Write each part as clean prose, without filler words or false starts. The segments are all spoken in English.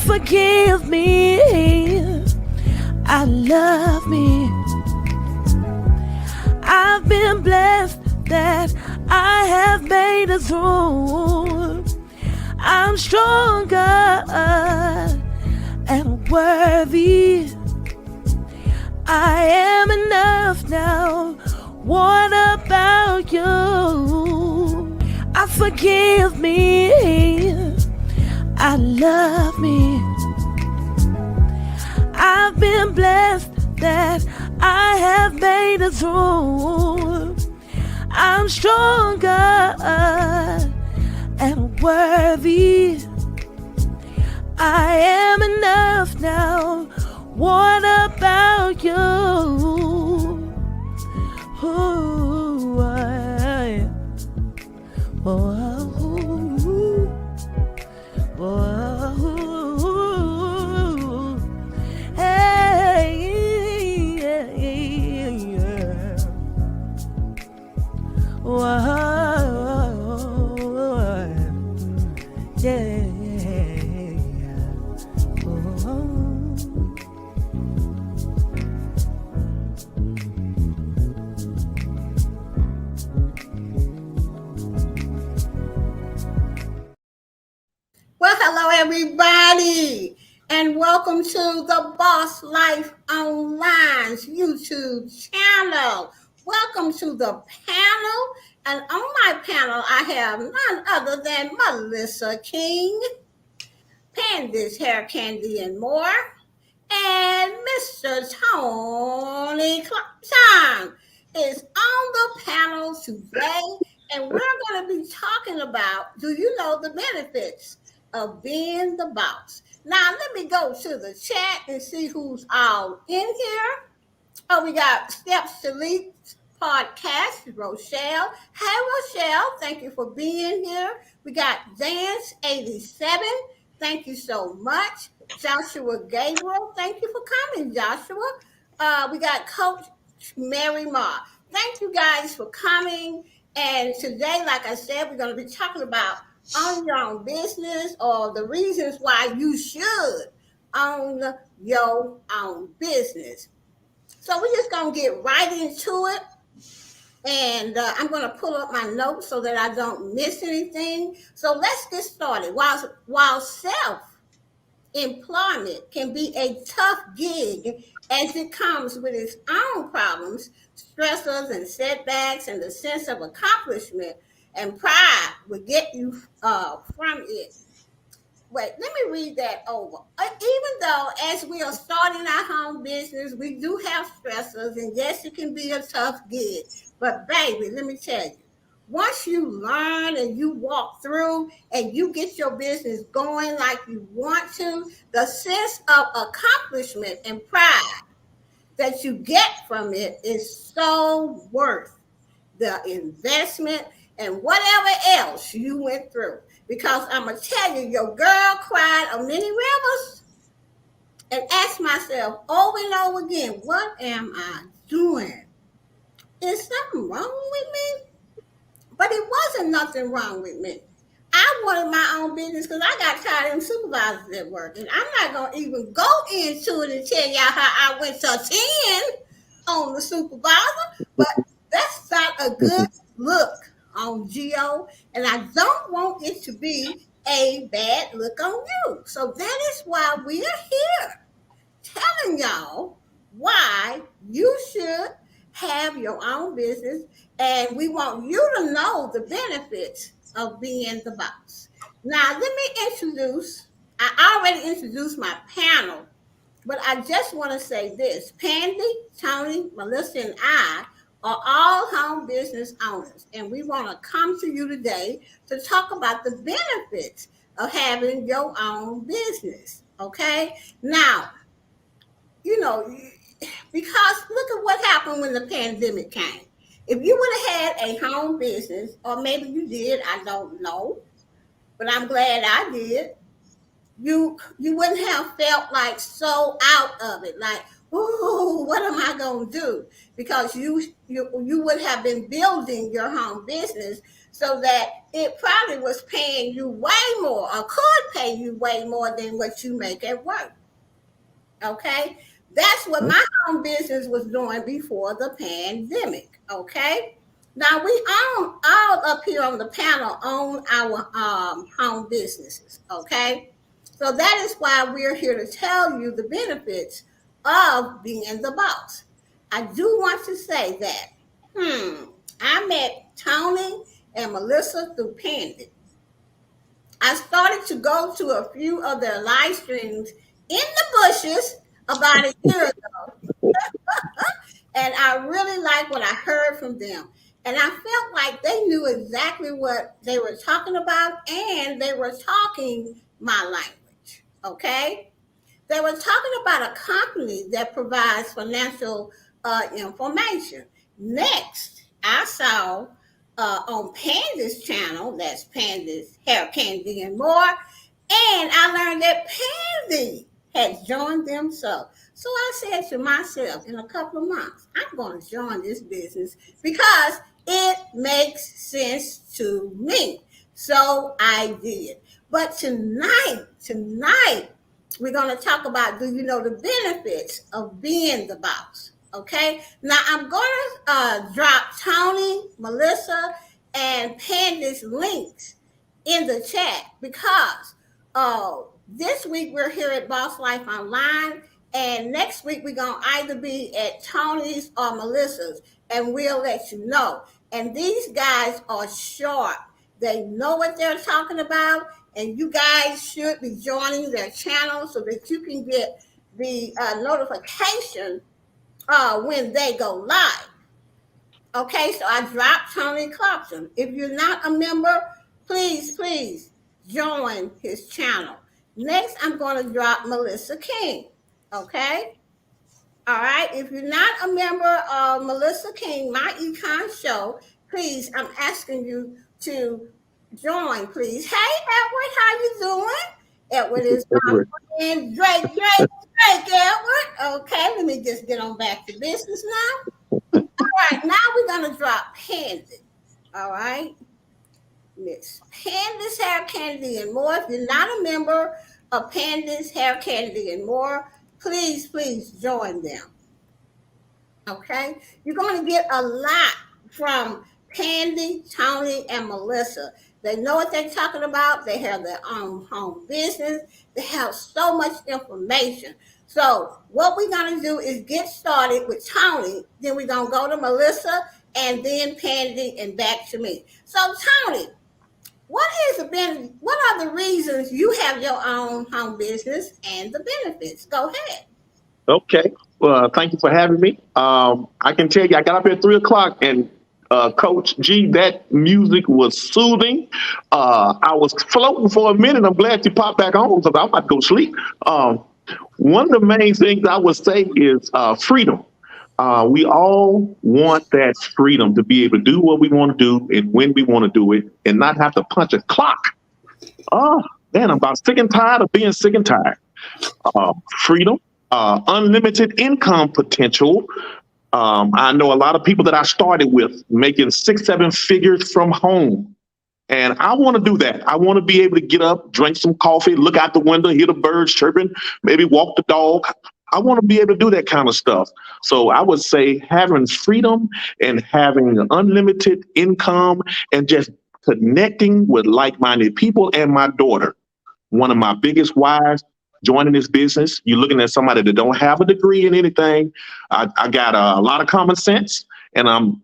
forgive me. I love me. I've been blessed that I have made it through. I'm stronger and worthy. I am enough now. What about you? I forgive me. I love me. I've been blessed that I have made it through. I'm stronger and worthy. I am enough now. What about you? Ooh, hey, yeah. Well, hello, everybody, and welcome to the Boss Life Online's YouTube channel. Welcome to the panel, and on my panel, I have none other than Melissa King, Pandy's Hair Candy and More, and Mr. Tony Klein is on the panel today, and we're going to be talking about, do you know the benefits of being the boss? Now, let me go to the chat and see who's all in here. Oh, we got Steps to Leap podcast, Rochelle. Hey, Rochelle, thank you for being here. We got Dance87. Thank you so much. Joshua Gabriel, thank you for coming, Joshua. We got Coach Mary Ma. Thank you guys for coming. And today, like I said, we're going to be talking about owning your own business, or the reasons why you should own your own business. So we're just going to get right into it. And I'm going to pull up my notes so that I don't miss anything. So let's get started. While self-employment can be a tough gig, as it comes with its own problems, stressors, and setbacks, and the sense of accomplishment and pride will get you from it. Wait, let me read that over. Even though, as we are starting our home business, we do have stressors, and yes, it can be a tough gig. But baby, let me tell you, once you learn and you walk through and you get your business going like you want to, the sense of accomplishment and pride that you get from it is so worth the investment and whatever else you went through. Because I'm going to tell you, your girl cried on many rivers and asked myself over and over again, what am I doing? Is something wrong with me? But it wasn't nothing wrong with me. I wanted my own business because I got tired of them supervisors at work. And I'm not going to even go into it and tell y'all how I went to 10 on the supervisor. But that's not a good look on Geo. And I don't want it to be a bad look on you. So that is why we are here telling y'all why you should have your own business, and we want you to know the benefits of being the boss. Now, let me introduce, I already introduced my panel, but I just want to say this. Pandy, Tony, Melissa, and I are all home business owners, and we want to come to you today to talk about the benefits of having your own business, okay? Now, you know, because look at what happened when the pandemic came. If you would have had a home business, or maybe you did, I don't know, but I'm glad I did. You wouldn't have felt like so out of it, like, oh, what am I gonna do? Because you would have been building your home business so that it probably was paying you way more or could pay you way more than what you make at work. Okay. That's what my home business was doing before the pandemic. Okay. Now we own all up here on the panel own our home businesses. Okay. So that is why we're here to tell you the benefits of being the boss. I do want to say that I met Tony and Melissa through Pandy. I started to go to a few of their live streams in the bushes about a year ago, and I really liked what I heard from them. And I felt like they knew exactly what they were talking about, and they were talking my language. Okay? They were talking about a company that provides financial information. Next, I saw on Panda's channel, that's Panda's Hair Candy and More, and I learned that Pandy had joined them. So I said to myself, in a couple of months, I'm going to join this business because it makes sense to me. So I did. But tonight, we're going to talk about, do you know the benefits of being the boss? Okay. Now I'm going to drop Tony, Melissa, and Panda's links in the chat because this week we're here at Boss Life Online, and next week we're going to either be at Tony's or Melissa's, and we'll let you know. And these guys are sharp. They know what they're talking about, and you guys should be joining their channel so that you can get the notification when they go live. Okay, so I dropped Tony Clarkson. If you're not a member, please join his channel. Next, I'm going to drop Melissa King. Okay? All right. If you're not a member of Melissa King, my econ show, please, I'm asking you to join, please. Hey, Edward, how you doing? Edward is my friend. Drake, Edward. Okay, let me just get on back to business now. All right, now we're going to drop Pandy. All right. Miss Panda's Hair Candy and More. If you're not a member of Panda's Hair Candy and More, please join them. Okay? You're going to get a lot from Pandy, Tony, and Melissa. They know what they're talking about. They have their own home business. They have so much information. So what we're going to do is get started with Tony. Then we're going to go to Melissa and then Pandy and back to me. So Tony, what are the reasons you have your own home business and the benefits? Go ahead. Okay. Well, thank you for having me. I can tell you, I got up at 3 o'clock, and Coach G, that music was soothing. I was floating for a minute. I'm glad you popped back on because I'm about to go sleep. One of the main things I would say is freedom. We all want that freedom to be able to do what we want to do and when we want to do it and not have to punch a clock. Oh, man, I'm about sick and tired of being sick and tired. Freedom, unlimited income potential. I know a lot of people that I started with making 6-7 figures from home. And I want to do that. I want to be able to get up, drink some coffee, look out the window, hear the birds chirping, maybe walk the dog. I want to be able to do that kind of stuff. So I would say having freedom and having unlimited income and just connecting with like-minded people, and my daughter, one of my biggest whys joining this business. You're looking at somebody that don't have a degree in anything. I got a lot of common sense, and I'm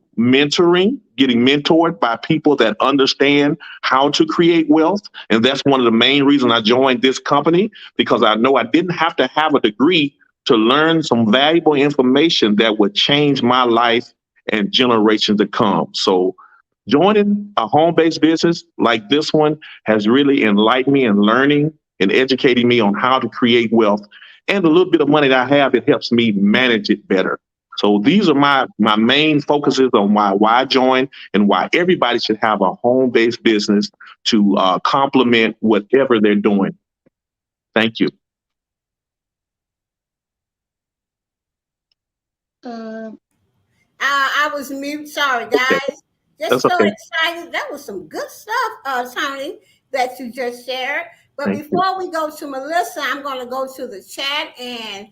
getting mentored by people that understand how to create wealth. And that's one of the main reasons I joined this company, because I know I didn't have to have a degree to learn some valuable information that would change my life and generations to come. So joining a home-based business like this one has really enlightened me in learning and educating me on how to create wealth. And the little bit of money that I have, it helps me manage it better. So these are my main focuses on why I joined and why everybody should have a home-based business to complement whatever they're doing. Thank you. I was mute. Sorry, guys. Just That's so okay. excited. That was some good stuff, Tony, that you just shared. But Thank you. before we go to Melissa, I'm going to go to the chat and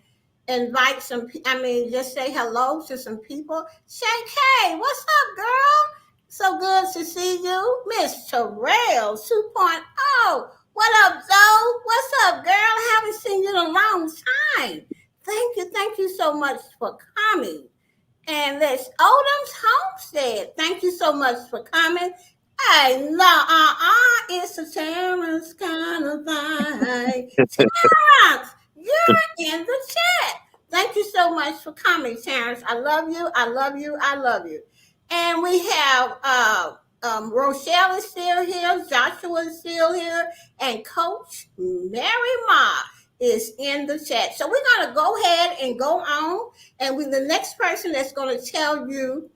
invite just say hello to some people. Shay K, what's up, girl? So good to see you. Miss Terrell 2.0. What up, Zoe? What's up, girl? I haven't seen you in a long time. Thank you so much for coming. And let's Odom's Homestead. Thank you so much for coming. Hey, no, it's a Terrence kind of thing. Terrence, you're in the chat. Thank you so much for coming, Terrence. I love you. I love you. I love you. And we have Rochelle is still here. Joshua is still here. And Coach Mary Ma is in the chat. So we're going to go ahead and go on. And with the next person that's going to tell you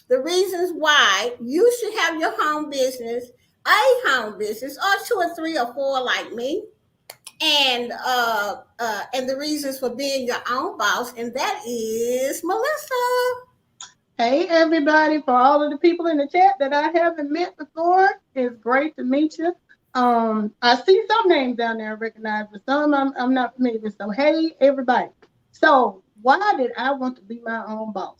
the reasons why you should have your home business, a home business, or two or three or four like me, and the reasons for being your own boss, and that is Melissa. Hey everybody, for all of the people in the chat that I haven't met before, it's great to meet you. I see some names down there I recognize, but some I'm not familiar with. So hey everybody. So why did I want to be my own boss?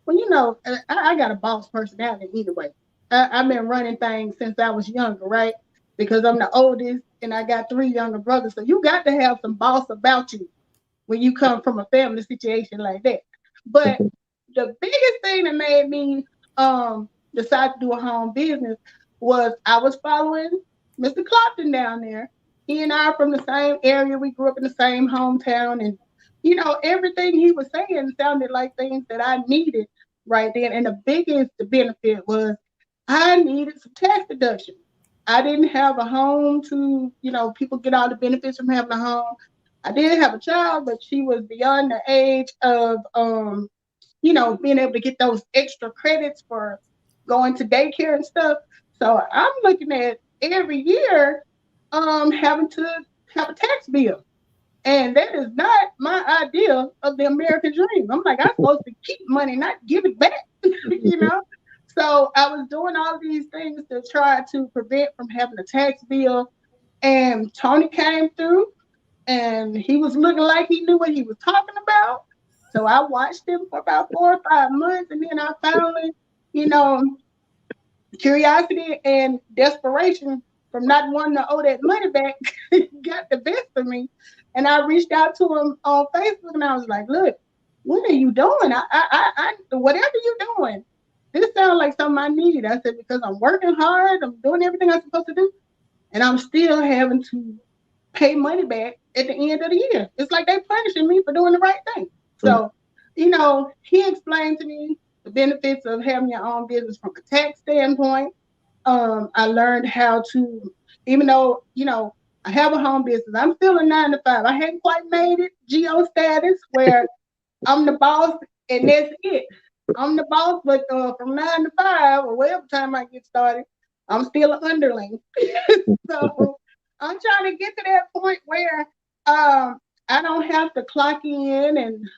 Well, I got a boss personality either way. I've been running things since I was younger, right? Because I'm the oldest and I got three younger brothers. So you got to have some boss about you when you come from a family situation like that. But the biggest thing that made me decide to do a home business was I was following Mr. Clopton down there. He and I are from the same area. We grew up in the same hometown, and everything he was saying sounded like things that I needed right then. And the biggest benefit was I needed some tax deduction. I didn't have a home to, people get all the benefits from having a home. I did have a child, but she was beyond the age of being able to get those extra credits for going to daycare and stuff. So I'm looking at every year having to have a tax bill. And that is not my idea of the American dream. I'm like, I'm supposed to keep money, not give it back, So I was doing all these things to try to prevent from having a tax bill. And Tony came through and he was looking like he knew what he was talking about. So I watched him for about 4 or 5 months, and then I finally, you know, curiosity and desperation from not wanting to owe that money back got the best of me. And I reached out to him on Facebook, and I was like, "Look, what are you doing? Whatever you're doing, this sounds like something I need." I said, "Because I'm working hard, I'm doing everything I'm supposed to do, and I'm still having to pay money back at the end of the year. It's like they punishing me for doing the right thing." So, he explained to me the benefits of having your own business from a tax standpoint. I learned how to, even though, I have a home business, I'm still a 9 to 5. I hadn't quite made it geo status where I'm the boss and that's it. I'm the boss, but from 9 to 5 or whatever time I get started, I'm still an underling. So I'm trying to get to that point where I don't have to clock in and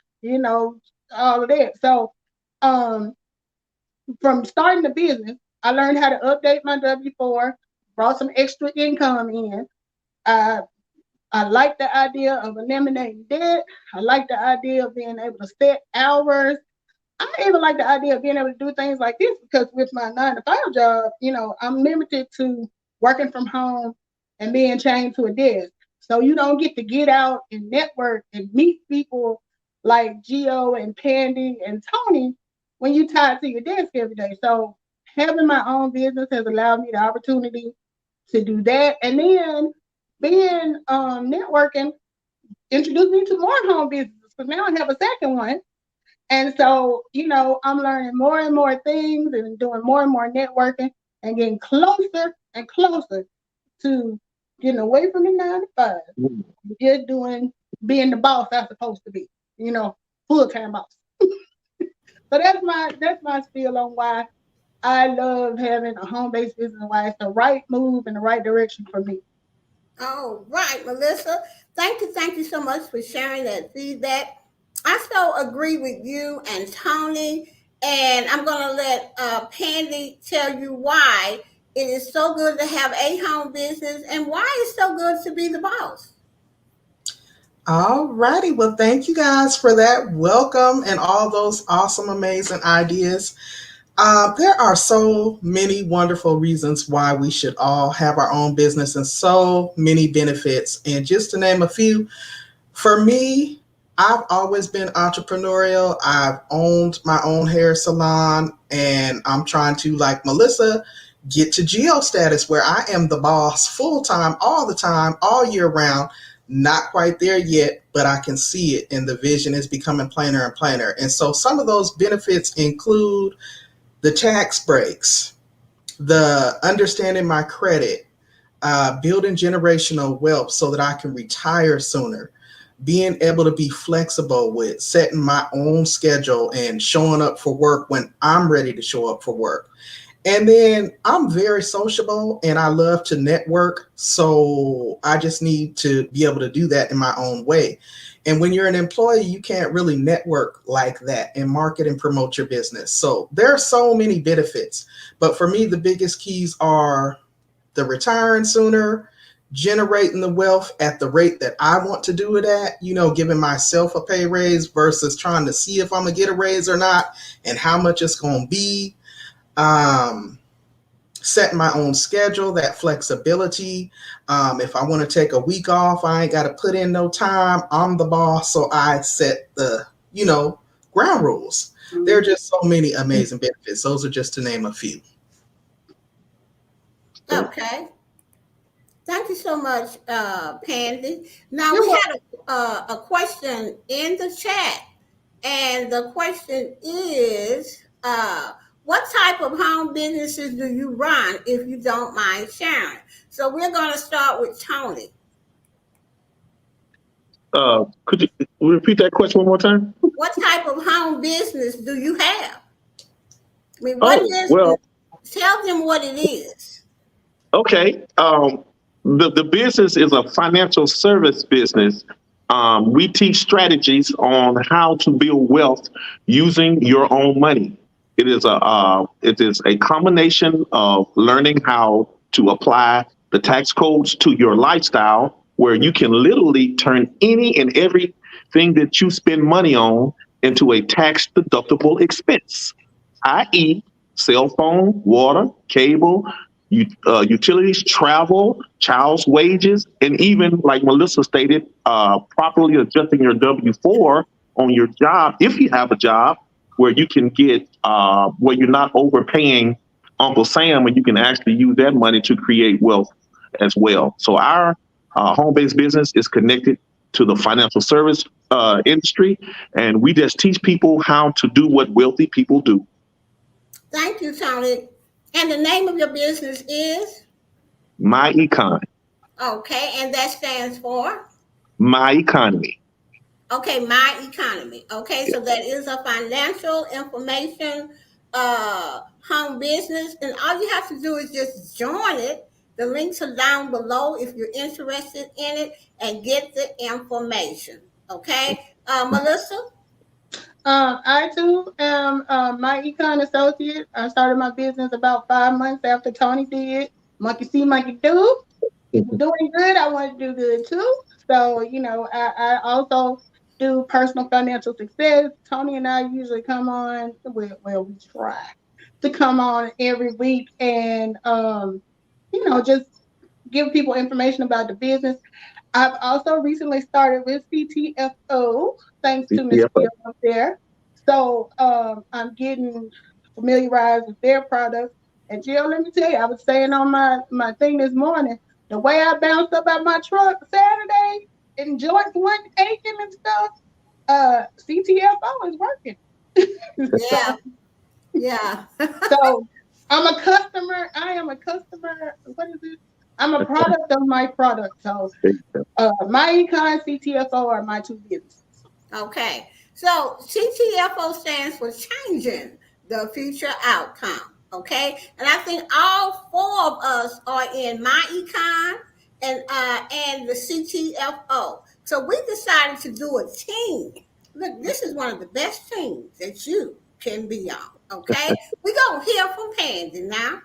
all of that. So from starting the business, I learned how to update my W-4, brought some extra income in. I I like the idea of eliminating debt. I like the idea of being able to set hours. I even like the idea of being able to do things like this because with my 9 to 5 job, I'm limited to working from home and being chained to a desk. So you don't get to get out and network and meet people like Gio and Pandy and Tony when you tied to your desk every day. So having my own business has allowed me the opportunity to do that. And then being networking introduced me to more home businesses because now I have a second one. And so, I'm learning more and more things and doing more and more networking and getting closer and closer to getting away from the 9 to 5. Just being the boss I'm supposed to be, full-time boss. So that's my spiel on why I love having a home-based business and why it's the right move in the right direction for me. All right, Melissa. Thank you so much for sharing that feedback. I so agree with you and Tony. And I'm going to let Pandy tell you why it is so good to have a home business and why it's so good to be the boss. All righty. Well, thank you guys for that welcome and all those awesome, amazing ideas. There are so many wonderful reasons why we should all have our own business and so many benefits. And just to name a few, for me, I've always been entrepreneurial. I've owned my own hair salon, and I'm trying to, like Melissa, get to geo status where I am the boss full time, all year round. Not quite there yet, but I can see it, and the vision is becoming plainer and plainer. And so some of those benefits include the tax breaks, the understanding my credit, building generational wealth so that I can retire sooner, being able to be flexible with setting my own schedule and showing up for work when I'm ready to show up for work. And then I'm very sociable and I love to network. So I just need to be able to do that in my own way. And when you're an employee, you can't really network like that and market and promote your business. So there are so many benefits. But for me, the biggest keys are the retiring sooner, generating the wealth at the rate that I want to do it at, giving myself a pay raise versus trying to see if I'm going to get a raise or not and how much it's going to be. Setting my own schedule, that flexibility. If I want to take a week off, I ain't got to put in no time. I'm the boss, so I set the, ground rules. There are just so many amazing benefits. Those are just to name a few. Okay. Thank you so much, Pandy. Now, You're we welcome. had a question in the chat, and the question is what type of home businesses do you run, if you don't mind sharing? So, we're going to start with Tony. Could you repeat that question one more time? What type of home business do you have? I mean, what Oh, is, well, tell them what it is. okay. The business is a financial service business. We teach strategies on how to build wealth using your own money. It is a combination of learning how to apply the tax codes to your lifestyle, where you can literally turn any and everything that you spend money on into a tax deductible expense, i.e., cell phone, water, cable, utilities, travel, child's wages, and even, like Melissa stated, properly adjusting your W-4 on your job, if you have a job, where you can get, where you're not overpaying Uncle Sam, and you can actually use that money to create wealth as well. So our home-based business is connected to the financial service industry, and we just teach people how to do what wealthy people do. Thank you, Tony. And the name of your business is? My Econ, Okay, and that stands for? my economy. Okay, My Economy. Okay, so that is a financial information home business, and all you have to do is just join it. The links are down below if you're interested in it and get the information. Okay, Melissa? I too am my econ associate. I started my business about 5 months after Tony did. Monkey see, monkey do. People doing good, I want to do good too. So, I also do personal financial success. Tony and I usually come on, well, we try to come on every week and, just give people information about the business. I've also recently started with CTFO, thanks to Miss CTFO. Phil up there. So I'm getting familiarized with their products. And Jill, let me tell you, I was saying on my thing this morning, the way I bounced up out my truck Saturday and joints went aching and stuff, CTFO is working. Yeah, yeah. So I'm a customer. I am a customer. What is it? I'm a product of my product. So my econ, CTFO are my two businesses. Okay, so CTFO stands for changing the future outcome. Okay, and I think all four of us are in My Econ and the CTFO. So we decided to do a team. Look, this is one of the best teams. It's you. can be on. Okay, we're gonna hear from Pandy now.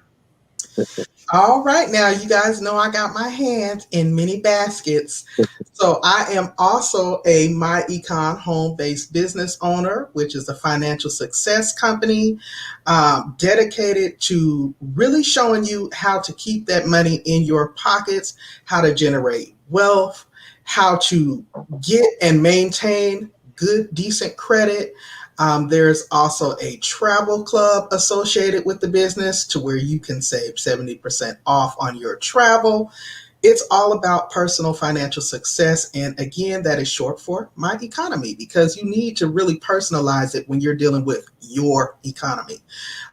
All right, now you guys know I got my hands in many baskets. So I am also a My Econ home-based business owner, which is a financial success company dedicated to really showing you how to keep that money in your pockets, how to generate wealth, how to get and maintain good, decent credit. There's also a travel club associated with the business to where you can save 70% off on your travel. It's all about personal financial success. And again, that is short for My Economy because you need to really personalize it when you're dealing with your economy.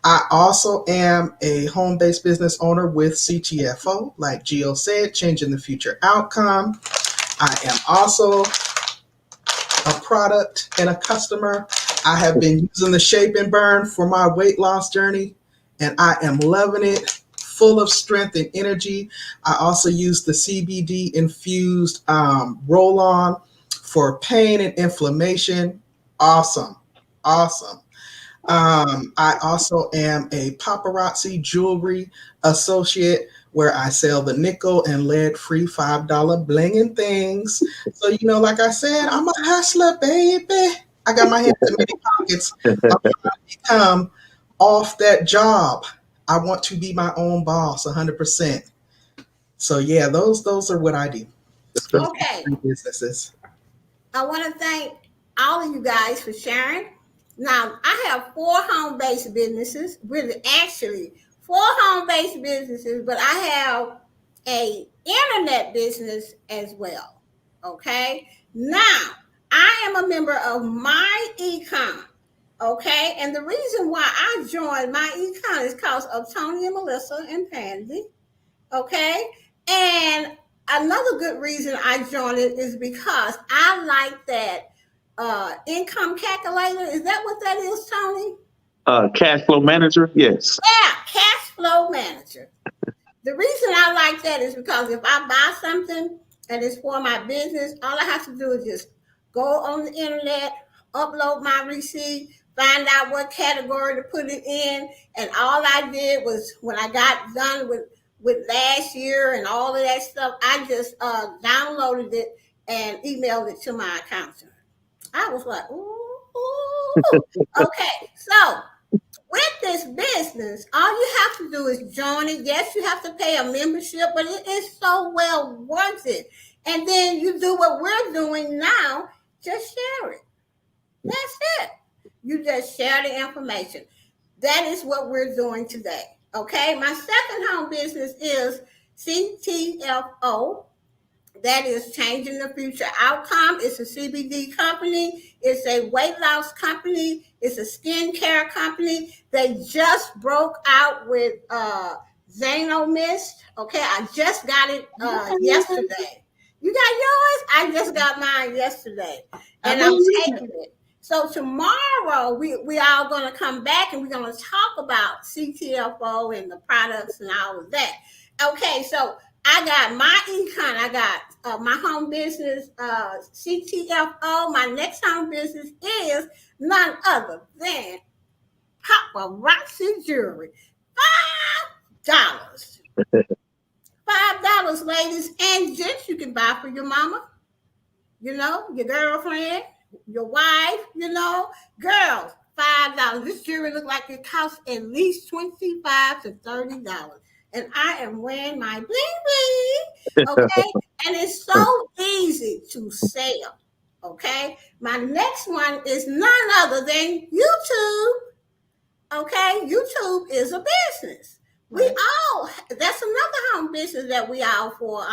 I also am a home based business owner with CTFO, like Gio said, changing the future outcome. I am also a product and a customer. I have been using the Shape and Burn for my weight loss journey, and I am loving it. Full of strength and energy. I also use the CBD infused roll on for pain and inflammation. Awesome. Awesome. I also am a paparazzi jewelry associate where I sell the nickel and lead free $5 blinging things. So, like I said, I'm a hustler, baby. I got my hands in many pockets. I'm trying to become off that job. I want to be my own boss 100%. So yeah, those are what I do. Those are Okay, three businesses. I want to thank all of you guys for sharing. Now, I have four home-based businesses, really actually four home-based businesses, but I have a internet business as well. Okay? Now, I am a member of My Econ. Okay? And the reason why I joined My Econ is because of Tony and Melissa and Pansy. Okay? And another good reason I joined it is because I like that income calculator. Is that what that is, Tony? Cash flow manager, yes. Yeah, cash flow manager. The reason I like that is because if I buy something and it's for my business, all I have to do is just go on the internet, upload my receipt, find out what category to put it in, and all I did was when I got done with last year and all of that stuff, I just downloaded it and emailed it to my accountant. I was like, ooh. Okay, so with this business, all you have to do is join it. Yes, you have to pay a membership, but it is so well worth it. And then you do what we're doing now, just share it. That's it. You just share the information. That is what we're doing today. Okay, my second home business is CTFO, that is changing the future outcome. It's a CBD company. It's a weight loss company. It's a skincare company. They just broke out with Zano Mist. Okay, I just got it yesterday. You got yours? I just got mine yesterday, I and I'm believe taking it. So tomorrow we are going to come back and we're going to talk about CTFO and the products and all of that. Okay, so I got My Econ. I got my home business, CTFO. My next home business is none other than paparazzi jewelry. $5. $5, ladies and gents, you can buy for your mama, your girlfriend, your wife, girls. $5. This jewelry look like it costs at least $25 to $30, and I am wearing my bling bling. Okay, and it's so easy to sell. Okay, my next one is none other than YouTube. Okay, YouTube is a business. We right. all That's another home business that we all for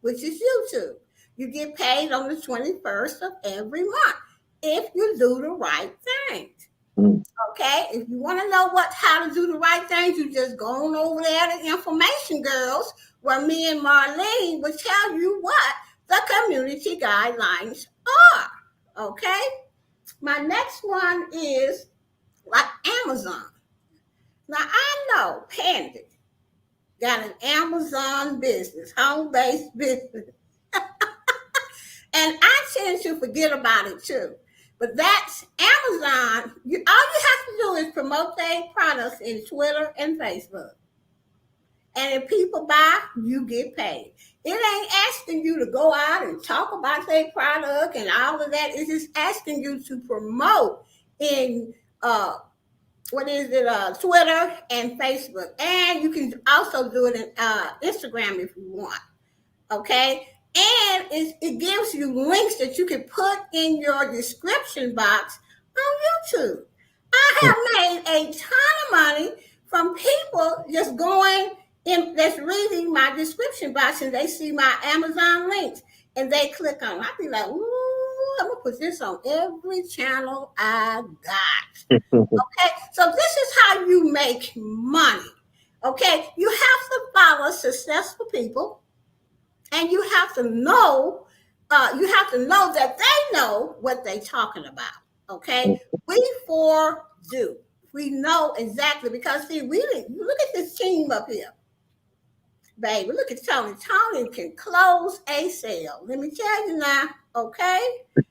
which is YouTube. You get paid on the 21st of every month if you do the right things. Mm. Okay, if you want to know how to do the right things, you just go on over there to Information Girls, where me and Marlene will tell you what the community guidelines are. Okay, my next one is like Amazon. Now I know Pandy got an Amazon business, home-based business, and I tend to forget about it too. But that's Amazon. All you have to do is promote their products in Twitter and Facebook. And if people buy, you get paid. It ain't asking you to go out and talk about their product and all of that. It's just asking you to promote in Twitter and Facebook. And you can also do it in Instagram if you want. Okay? And it gives you links that you can put in your description box on YouTube. I have made a ton of money from people just going in, that's reading my description box, and they see my Amazon links and they click on it. I'd be like, ooh, I'm gonna put this on every channel I got. Okay, so this is how you make money. Okay, you have to follow successful people, and you have to know that they know what they're talking about. Okay, we four do. We know exactly, because see, you look at this team up here, baby. Look at Tony. Tony can close a sale. Let me tell you now. Okay,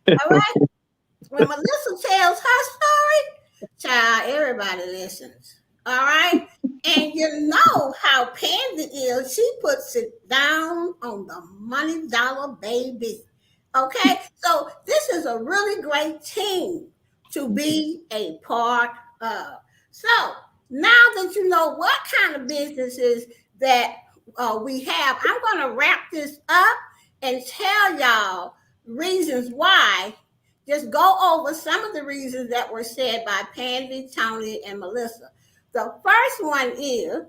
all right. When Melissa tells her story, child, everybody listens. All right. And you know how Pandy is. She puts it down on the money dollar, baby. Okay. So this is a really great team to be a part of. So now that you know what kind of businesses that we have, I'm going to wrap this up and tell y'all reasons why. Just go over some of the reasons that were said by Pandy, Tony, and Melissa. The first one is,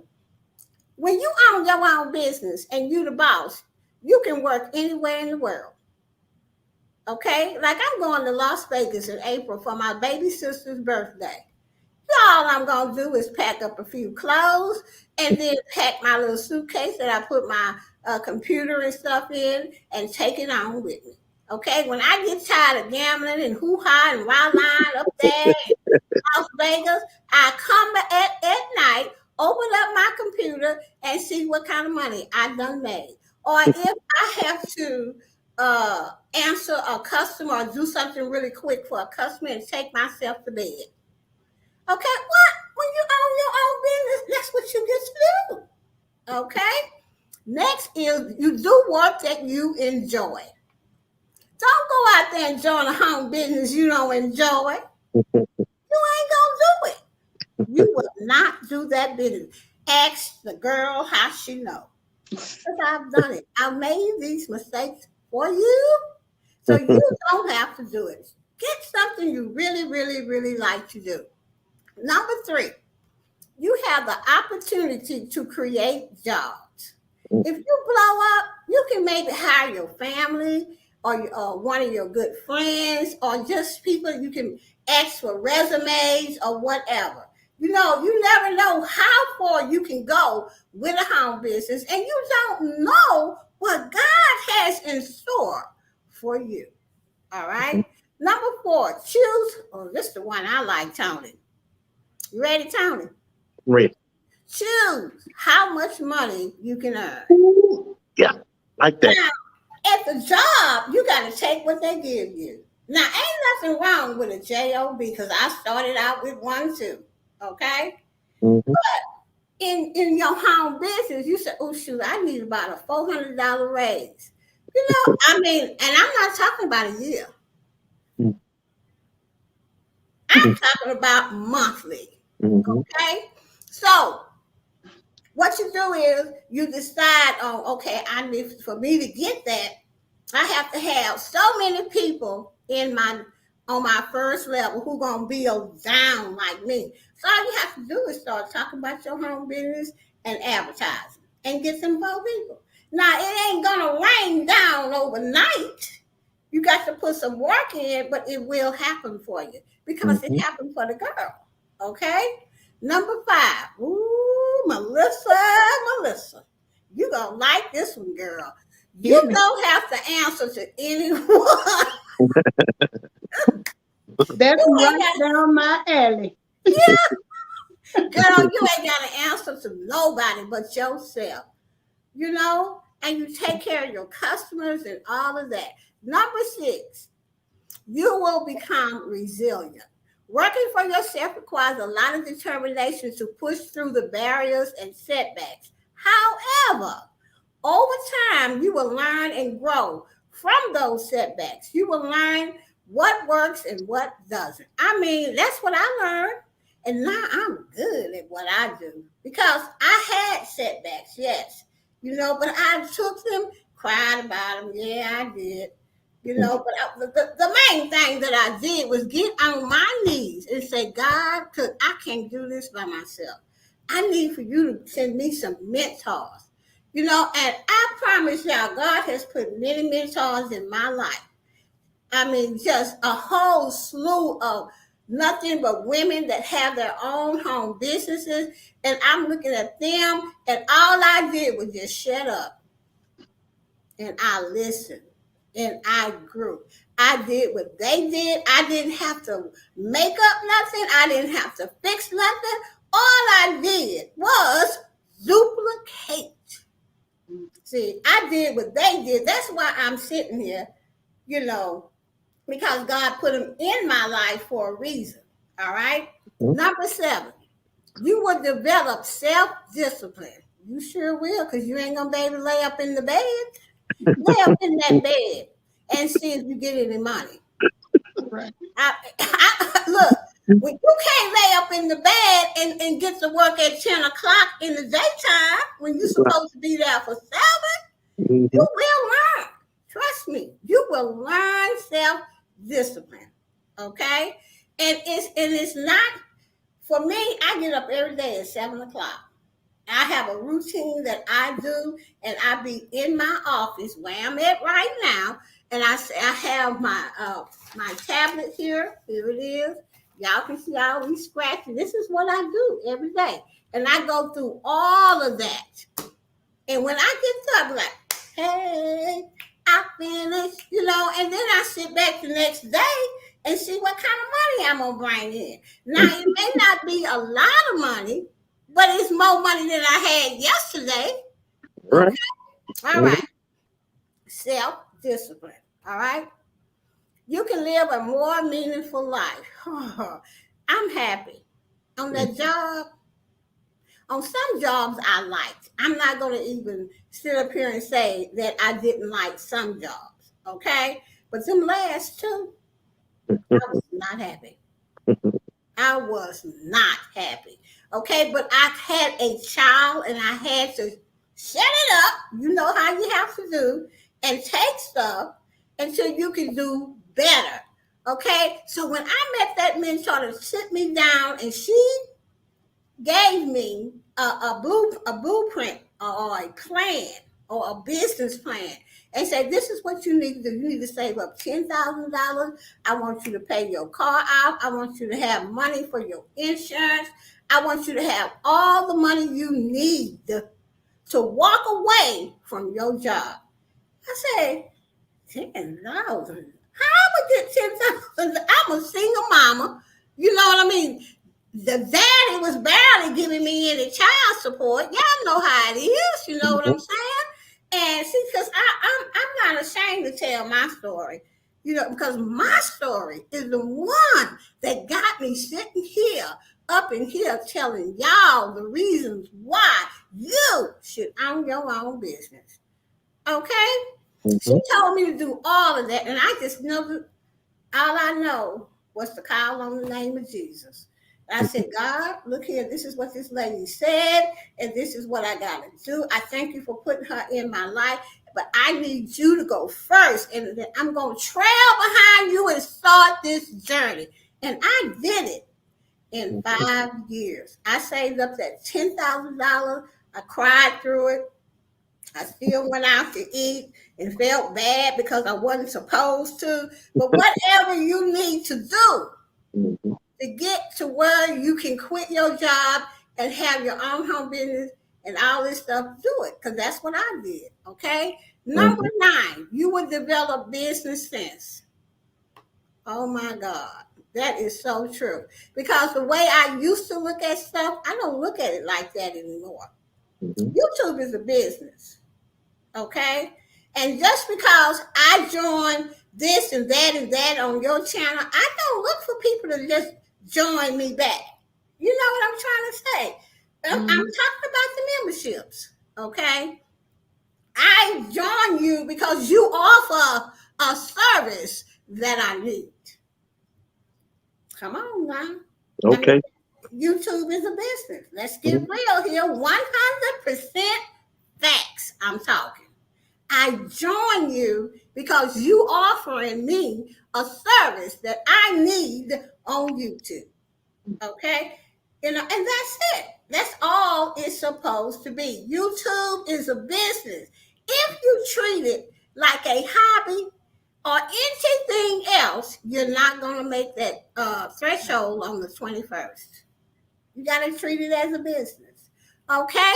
when you own your own business and you the boss, you can work anywhere in the world. Okay? Like, I'm going to Las Vegas in April for my baby sister's birthday. All I'm going to do is pack up a few clothes and then pack my little suitcase that I put my computer and stuff in and take it on with me. Okay, when I get tired of gambling and hoo-ha and wild-line up there in Las Vegas, I come at night, open up my computer, and see what kind of money I done made. Or if I have to answer a customer or do something really quick for a customer and take myself to bed. Okay, what? When you own your own business, that's what you get to do. Okay? Next is, you do work that you enjoy. Don't go out there enjoying a home business you don't enjoy. You ain't gonna do it. You will not do that business. Ask the girl how she know. Because I've done it. I've made these mistakes for you, so you don't have to do it. Get something you really, really, really like to do. Number 3, you have the opportunity to create jobs. If you blow up, you can maybe hire your family or one of your good friends, or just people you can ask for resumes or whatever. You know, you never know how far you can go with a home business, and you don't know what God has in store for you. All right. Number 4, choose. Oh, this is the one I like, Tony. You ready, Tony? Ready. Choose how much money you can earn. Yeah, like that. Now, at the job, you got to take what they give you. Now, ain't nothing wrong with a job, because I started out with one too. Okay? Mm-hmm. But in your home business, you say, oh, shoot, I need about a $400 raise. You know, I mean, and I'm not talking about a year. Mm-hmm. I'm talking about monthly. Mm-hmm. Okay? So, what you do is you decide on, okay, I need, for me to get that, I have to have so many people on my first level who gonna build down like me. So all you have to do is start talking about your home business and advertising and get some more people. Now, it ain't gonna rain down overnight. You got to put some work in, but it will happen for you, because it happened for the girl. Okay? Number 5. Ooh, Melissa. You gonna like this one, girl. You don't have to answer to anyone. That's right down my alley. Yeah. Girl, you ain't got to answer to nobody but yourself. You know? And you take care of your customers and all of that. Number 6, you will become resilient. Working for yourself requires a lot of determination to push through the barriers and setbacks. However, over time, you will learn and grow from those setbacks. You will learn what works and what doesn't. I mean, that's what I learned. And now I'm good at what I do because I had setbacks, yes, but I took them, cried about them. Yeah, I did. But the main thing that I did was get on my knees and say, God, because I can't do this by myself. I need for you to send me some mentors. And I promise y'all, God has put many mentors in my life. I mean, just a whole slew of nothing but women that have their own home businesses. And I'm looking at them, and all I did was just shut up and I listened and I grew. I did what they did. I didn't have to make up nothing, I didn't have to fix nothing. All I did was duplicate. See, I did what they did. That's why I'm sitting here, because God put them in my life for a reason. All right. Number 7, you will develop self-discipline. You sure will, because you ain't going to be able to lay up in the bed. Lay up in that bed and see if you get any money. Right. Look, when you can't lay up in the bed and get to work at 10 o'clock in the daytime when you're supposed to be there for 7, you will learn. Trust me, you will learn self-discipline. Okay? And it's not, for me, I get up every day at 7 o'clock. I have a routine that I do, and I be in my office where I'm at right now, and I have my tablet here. Here it is. Y'all can see all these scratches. This is what I do every day, and I go through all of that. And when I get to, I'm like, hey, I finished, and then I sit back the next day and see what kind of money I'm gonna bring in. Now it may not be a lot of money, but it's more money than I had yesterday. Okay? All right. Self-discipline. All right. You can live a more meaningful life. I'm happy. On that job, on some jobs I liked. I'm not going to even sit up here and say that I didn't like some jobs. Okay. But them last 2, I was not happy. I was not happy. Okay, but I had a child and I had to set it up. You know how you have to do, and take stuff until you can do better. Okay, so when I met that mentor to sit me down, and she gave me a blueprint or a plan or a business plan and said, this is what you need to do. You need to save up $10,000. I want you to pay your car off. I want you to have money for your insurance. I want you to have all the money you need to walk away from your job. I said, 10,000. How am I get 10,000? I'm a single mama. You know what I mean? The daddy was barely giving me any child support. Y'all know how it is. You know what I'm saying? And see, because I'm not ashamed to tell my story, because my story is the one that got me sitting here, up in here, telling y'all the reasons why you should own your own business. Okay? She told me to do all of that, and I just know that all I know was to call on the name of Jesus. I said, God, look here, this is what this lady said, and this is what I got to do. I thank you for putting her in my life, but I need you to go first, and then I'm going to trail behind you and start this journey. And I did it in 5 years. I saved up that $10,000. I cried through it. I still went out to eat and felt bad because I wasn't supposed to. But whatever you need to do to get to where you can quit your job and have your own home business and all this stuff, do it, because that's what I did. Okay. Number 9, you will develop business sense. Oh my God. That is so true. Because the way I used to look at stuff, I don't look at it like that anymore. YouTube is a business. Okay. And just because I join this and that on your channel, I don't look for people to just join me back. You know what I'm trying to say? I'm Mhm. talking about the memberships, okay? I join you because you offer a service that I need. Come on now. I mean, Okay. YouTube is a business. Let's get real here. 100% facts I'm talking. I join you because you offering me a service that I need on YouTube. Okay? You know, and that's it. That's all it's supposed to be. YouTube is a business. If you treat it like a hobby or anything else, you're not going to make that threshold on the 21st. You got to treat it as a business. Okay?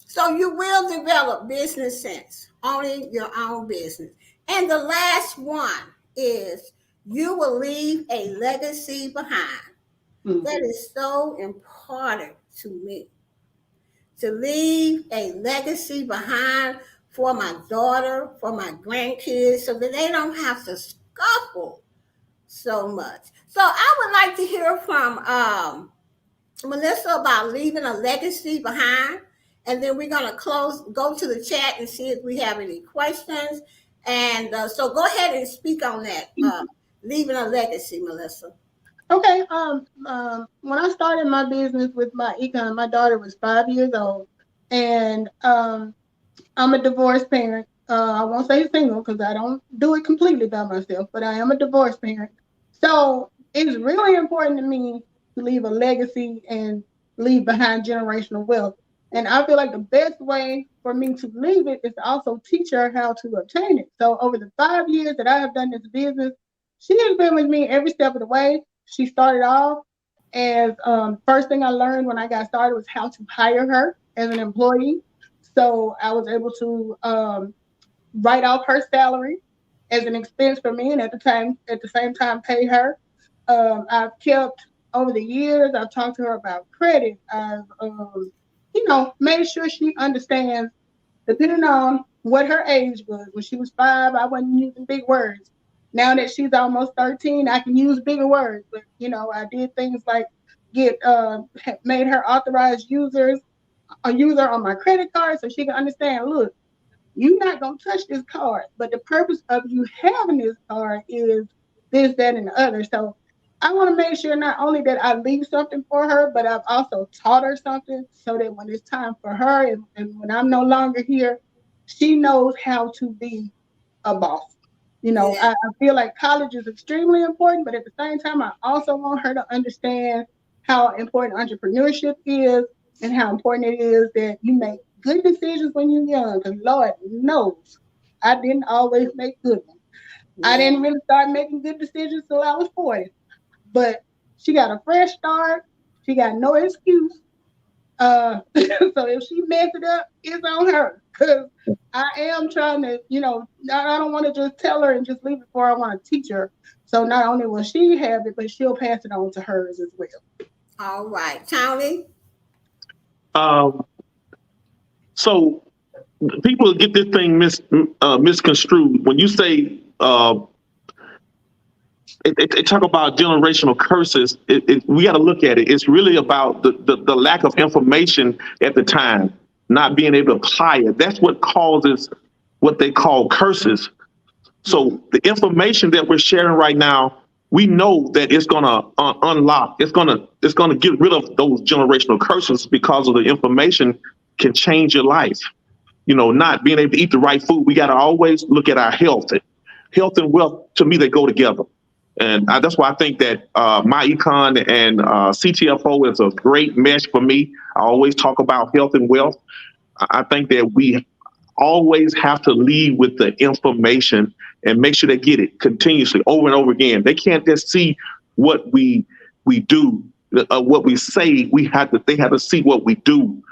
So you will develop business sense, owning your own business. And the last one is you will leave a legacy behind. That Mhm. is so important to me, to leave a legacy behind for my daughter, for my grandkids, so that they don't have to scuffle so much. So I would like to hear from Melissa about leaving a legacy behind. And then we're going to go to the chat and see if we have any questions. And so go ahead and speak on that, leaving a legacy, Melissa. Okay. When I started my business with my econ, my daughter was 5 years old, and I'm a divorced parent. I won't say single because I don't do it completely by myself, but I am a divorced parent. So it's really important to me to leave a legacy and leave behind generational wealth. And I feel like the best way for me to leave it is to also teach her how to obtain it. So over the 5 years that I have done this business, she has been with me every step of the way. She started off as first thing I learned when I got started was how to hire her as an employee. So I was able to write off her salary as an expense for me, and at the same time, pay her. I've kept over the years. I've talked to her about credit. I've, made sure she understands. Depending on what her age was, when she was 5, I wasn't using big words. Now that she's almost 13, I can use bigger words. But I did things like get made her authorized a user on my credit card so she can understand. Look, you're not gonna touch this card, but the purpose of you having this card is this, that, and the other. So I want to make sure not only that I leave something for her, but I've also taught her something so that when it's time for her and when I'm no longer here, she knows how to be a boss. Yeah, I feel like college is extremely important, but at the same time, I also want her to understand how important entrepreneurship is and how important it is that you make good decisions when you're young. Because Lord knows I didn't always make good ones. I yeah, didn't really start making good decisions till I was 40. But she got a fresh start. She got no excuse. So if she mess it up, it's on her. Because I am trying to, I don't want to just tell her and just leave it for her. I want to teach her. So not only will she have it, but she'll pass it on to hers as well. all right. Tony? Um, so people get this thing misconstrued. When you say they talk about generational curses, we got to look at it. It's really about the lack of information at the time, not being able to apply it. That's what causes what they call curses. So the information that we're sharing right now, we know that it's gonna unlock. It's gonna get rid of those generational curses because of the information can change your life. Not being able to eat the right food. We got to always look at our health. Health and wealth, to me, they go together. And that's why I think that my econ and CTFO is a great mesh for me. I always talk about health and wealth. I think that we always have to lead with the information and make sure they get it continuously over and over again. They can't just see what we do, what we say. They have to see what we do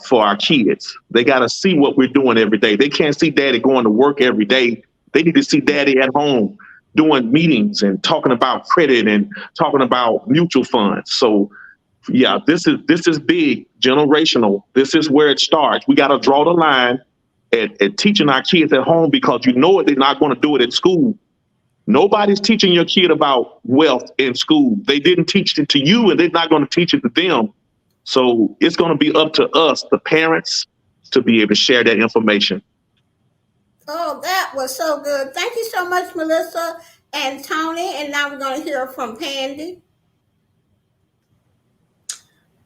for our kids. They got to see what we're doing every day. They can't see daddy going to work every day. They need to see daddy at home doing meetings and talking about credit and talking about mutual funds. So yeah, this is big, generational. This is where it starts. We got to draw the line at teaching our kids at home, because you know it, they're not going to do it at school. Nobody's teaching your kid about wealth in school. They didn't teach it to you, and they're not going to teach it to them. So it's going to be up to us, the parents, to be able to share that information. Oh, that was so good. Thank you so much, Melissa and Tony. And now we're going to hear from Pandy.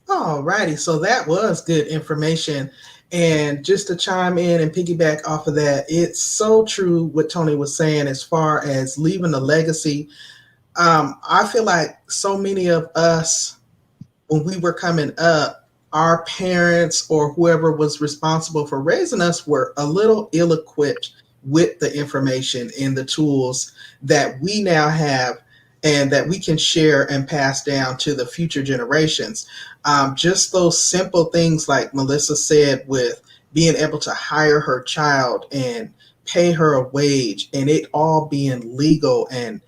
All righty, so that was good information. And just to chime in and piggyback off of that, it's so true what Tony was saying as far as leaving a legacy. I feel like so many of us, when we were coming up, our parents or whoever was responsible for raising us were a little ill-equipped with the information and the tools that we now have and that we can share and pass down to the future generations. Just those simple things like Melissa said, with being able to hire her child and pay her a wage and it all being legal, and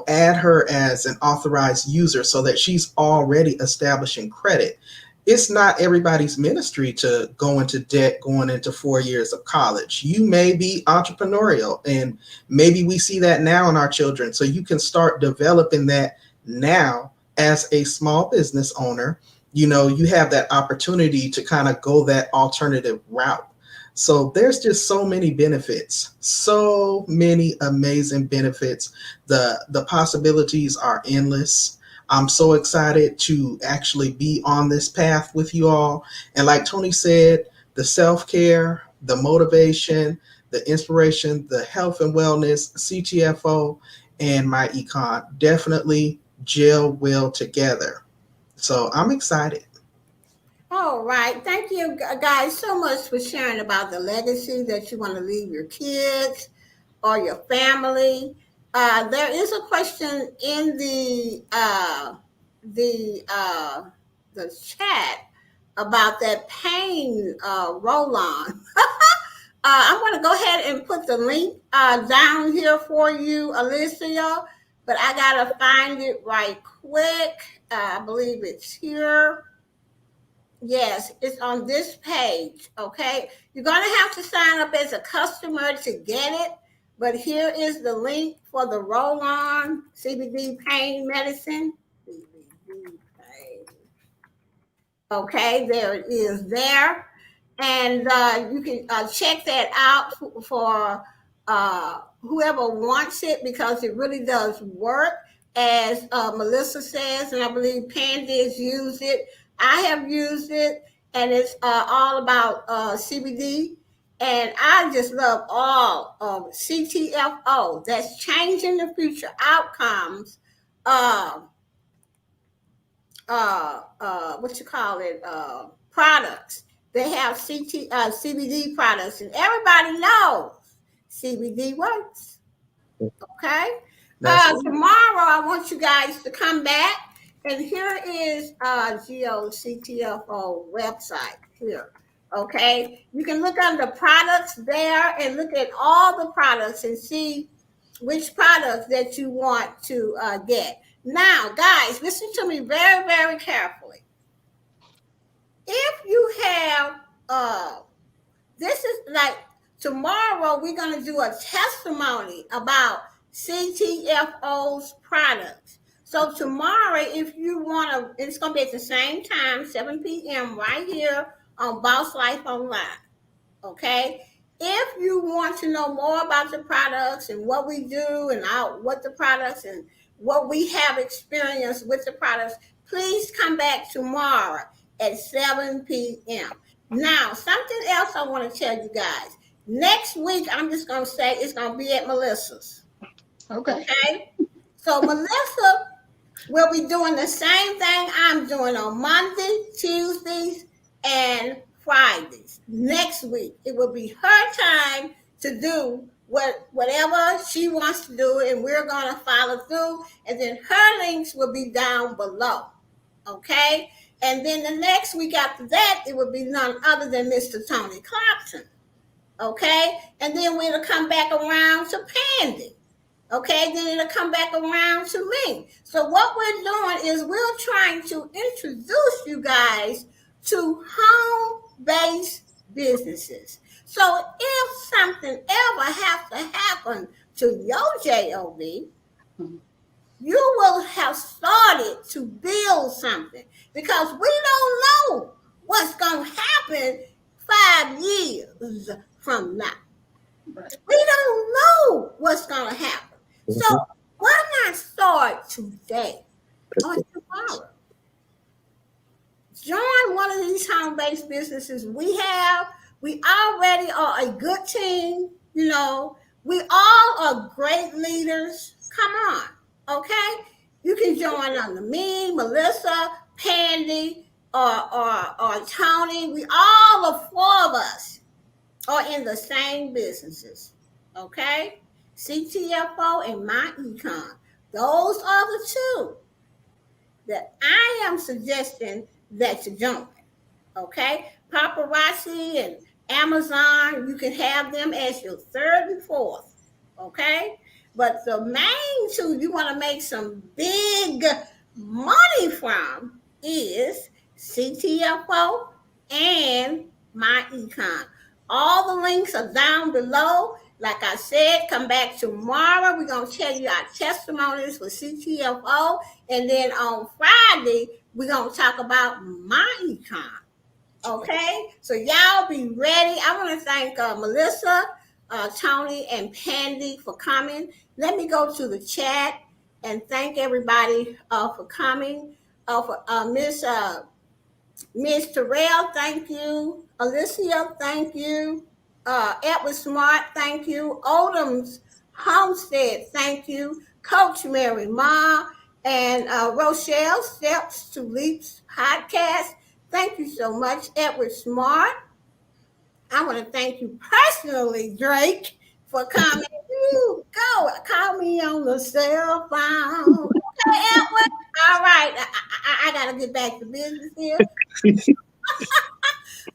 add her as an authorized user so that she's already establishing credit. It's not everybody's ministry to go into debt going into 4 years of college. You may be entrepreneurial, and maybe we see that now in our children. So you can start developing that now as a small business owner. You have that opportunity to kind of go that alternative route. So there's just so many benefits, so many amazing benefits. The possibilities are endless. I'm so excited to actually be on this path with you all. And like Tony said, the self-care, the motivation, the inspiration, the health and wellness, CTFO, and my econ definitely gel well together. So I'm excited. All right. Thank you guys so much for sharing about the legacy that you want to leave your kids or your family. There is a question in the the chat about that pain roll on. I'm going to go ahead and put the link down here for you, Alicia, but I got to find it right quick. I believe it's here. Yes, it's on this page. Okay. You're going to have to sign up as a customer to get it. But here is the link for the roll on CBD pain medicine. CBD pain. Okay, there it is there. And you can check that out for whoever wants it, because it really does work, as Melissa says, and I believe Pandy has used it. I have used it, and it's all about CBD. And I just love all of CTFO. That's changing the future outcomes. Uh, what you call it, products. They have CBD products, and everybody knows CBD works. Okay. That's Tomorrow, I want you guys to come back, and here is GOCTFO website here. Okay, you can look under products there and look at all the products and see which products that you want to get. Now, guys, listen to me very, very carefully. If you have, this is like tomorrow, we're going to do a testimony about CTFO's products. So tomorrow, if you want to, it's going to be at the same time, 7 p.m. right here on Boss Life Online. Okay. If you want to know more about the products and what we do and what the products and what we have experienced with the products, please come back tomorrow at 7 p.m. Now, something else I want to tell you guys. Next week, I'm just going to say it's going to be at Melissa's. Okay. Okay. So Melissa will be doing the same thing I'm doing on Monday, Tuesdays, and Fridays. Next week, it will be her time to do whatever she wants to do, and we're going to follow through. And then her links will be down below. Okay? And then the next week after that, it will be none other than Mr. Tony Clarkson. Okay? And then we'll come back around to Pandy. Okay, then it'll come back around to me. So what we're doing is we're trying to introduce you guys to home-based businesses. So if something ever has to happen to your job, you will have started to build something, because we don't know what's going to happen 5 years from now. Right. We don't know what's going to happen. So why not start today or tomorrow? Join one of these home-based businesses we have. We already are a good team. We all are great leaders. Come on, okay? You can join under me, Melissa, Pandy, or Tony. We all, the four of us, are in the same businesses, okay? CTFO and my econ. Those are the two that I am suggesting that you join. Okay? Paparazzi and Amazon, you can have them as your third and fourth. Okay? But the main two you want to make some big money from is CTFO and my econ. All the links are down below. Like I said, come back tomorrow. We're going to tell you our testimonies for CTFO. And then on Friday, we're going to talk about my econ. Okay? So y'all be ready. I want to thank Melissa, Tony, and Pandy for coming. Let me go to the chat and thank everybody for coming. For Miss Terrell, thank you. Alicia, thank you. Edward Smart, thank you. Odom's Homestead, thank you. Coach Mary Ma and Rochelle, Steps to Leaps podcast. Thank you so much, Edward Smart. I want to thank you personally, Drake, for coming. Go. Call me on the cell phone. Okay, Edward? All right. I got to get back to business here.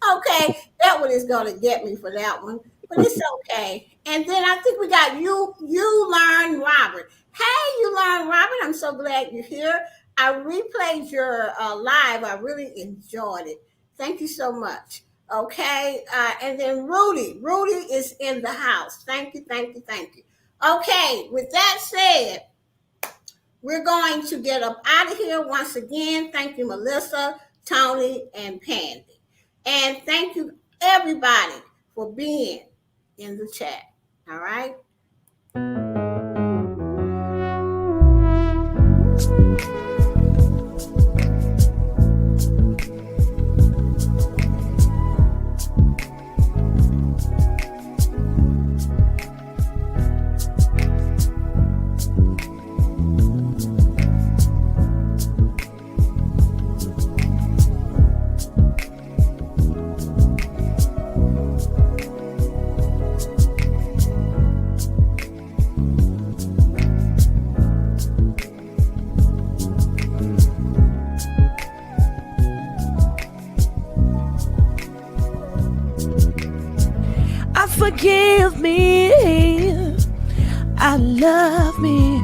Okay, that one is going to get me for that one, but it's okay. And then I think we got you learn Robert. Hey, you learn Robert. I'm so glad you're here. I replayed your live. I really enjoyed it. Thank you so much. Okay, and then Rudy is in the house. Thank you. Okay, with that said, we're going to get up out of here once again. Thank you, Melissa, Tony, and Pandy. And thank you, everybody, for being in the chat. All right? Forgive me, I love me.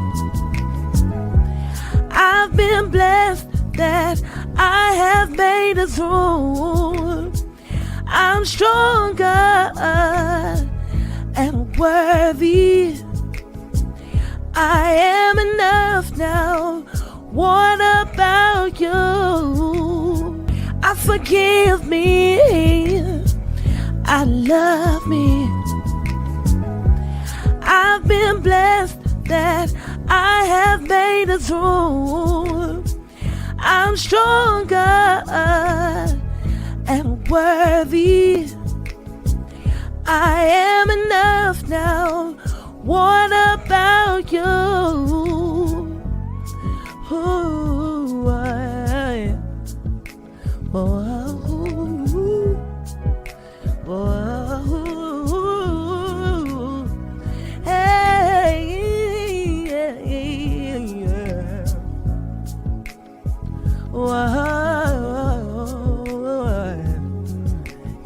I've been blessed that I have made it through. I'm stronger and worthy. I am enough now. What about you? I forgive me, I love me. I've been blessed that I have made it through. I'm stronger and worthy. I am enough now. What about you? Ooh,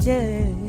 yeah.